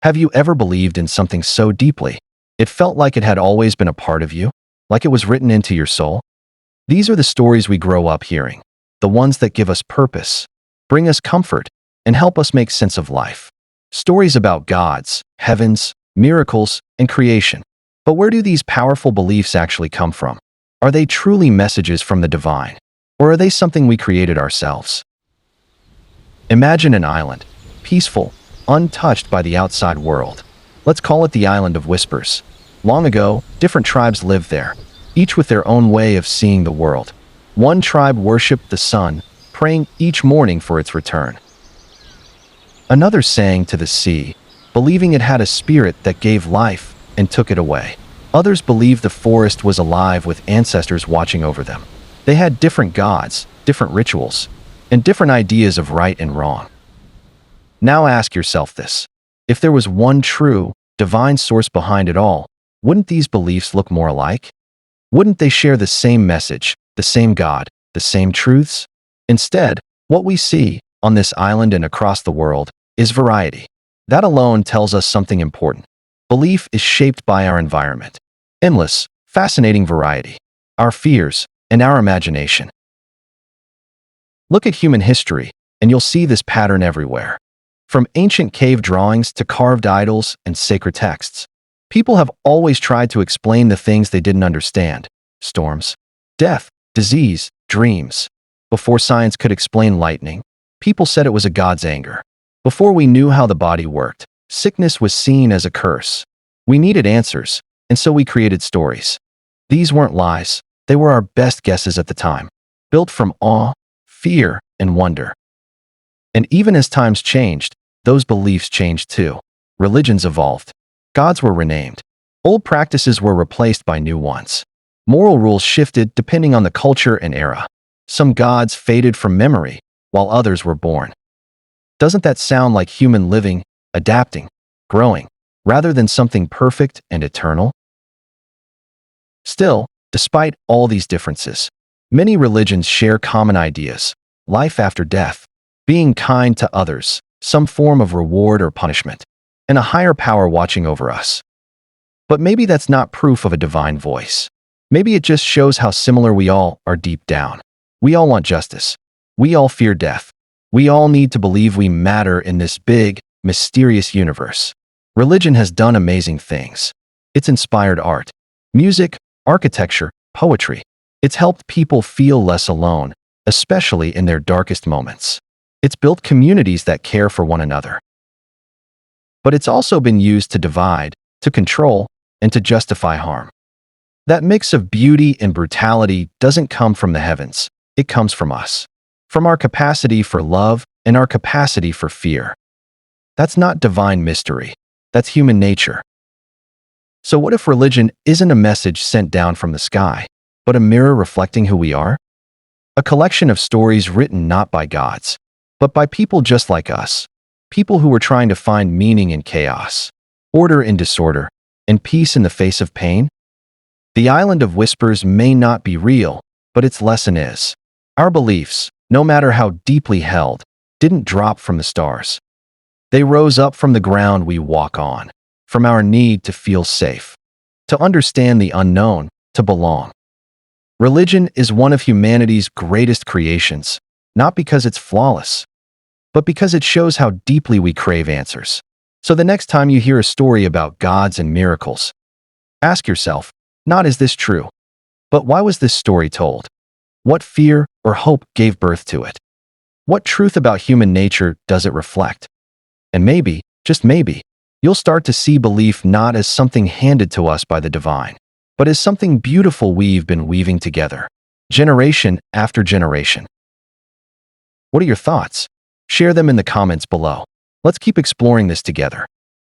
Have you ever believed in something so deeply? It felt like it had always been a part of you, like it was written into your soul? These are the stories we grow up hearing, the ones that give us purpose, bring us comfort, and help us make sense of life. Stories about gods, heavens, miracles, and creation. But where do these powerful beliefs actually come from? Are they truly messages from the divine, or are they something we created ourselves? Imagine an island, peaceful, untouched by the outside world. Let's call it the Island of Whispers. Long ago, different tribes lived there, each with their own way of seeing the world. One tribe worshipped the sun, praying each morning for its return. Another sang to the sea, believing it had a spirit that gave life and took it away. Others believed the forest was alive with ancestors watching over them. They had different gods, different rituals, and different ideas of right and wrong. Now ask yourself this. If there was one true, divine source behind it all, wouldn't these beliefs look more alike? Wouldn't they share the same message, the same God, the same truths? Instead, what we see, on this island and across the world, is variety. That alone tells us something important. Belief is shaped by our environment. Endless, fascinating variety. Our fears, and our imagination. Look at human history, and you'll see this pattern everywhere. From ancient cave drawings to carved idols and sacred texts, people have always tried to explain the things they didn't understand. Storms, death, disease, dreams. Before science could explain lightning, people said it was a god's anger. Before we knew how the body worked, sickness was seen as a curse. We needed answers, and so we created stories. These weren't lies, they were our best guesses at the time, built from awe, fear, and wonder. And even as times changed, those beliefs changed too. Religions evolved. Gods were renamed. Old practices were replaced by new ones. Moral rules shifted depending on the culture and era. Some gods faded from memory, while others were born. Doesn't that sound like human living, adapting, growing, rather than something perfect and eternal? Still, despite all these differences, many religions share common ideas: life after death, being kind to others, some form of reward or punishment, and a higher power watching over us. But maybe that's not proof of a divine voice. Maybe it just shows how similar we all are deep down. We all want justice. We all fear death. We all need to believe we matter in this big, mysterious universe. Religion has done amazing things. It's inspired art, music, architecture, poetry. It's helped people feel less alone, especially in their darkest moments. It's built communities that care for one another. But it's also been used to divide, to control, and to justify harm. That mix of beauty and brutality doesn't come from the heavens. It comes from us. From our capacity for love and our capacity for fear. That's not divine mystery. That's human nature. So what if religion isn't a message sent down from the sky, but a mirror reflecting who we are? A collection of stories written not by gods, but by people just like us. People who were trying to find meaning in chaos, order in disorder, and peace in the face of pain? The Island of Whispers may not be real, but its lesson is. Our beliefs, no matter how deeply held, didn't drop from the stars. They rose up from the ground we walk on, from our need to feel safe, to understand the unknown, to belong. Religion is one of humanity's greatest creations, not because it's flawless, but because it shows how deeply we crave answers. So the next time you hear a story about gods and miracles, ask yourself, not is this true, but why was this story told? What fear or hope gave birth to it? What truth about human nature does it reflect? And maybe, just maybe, you'll start to see belief not as something handed to us by the divine, but as something beautiful we've been weaving together, generation after generation. What are your thoughts? Share them in the comments below. Let's keep exploring this together.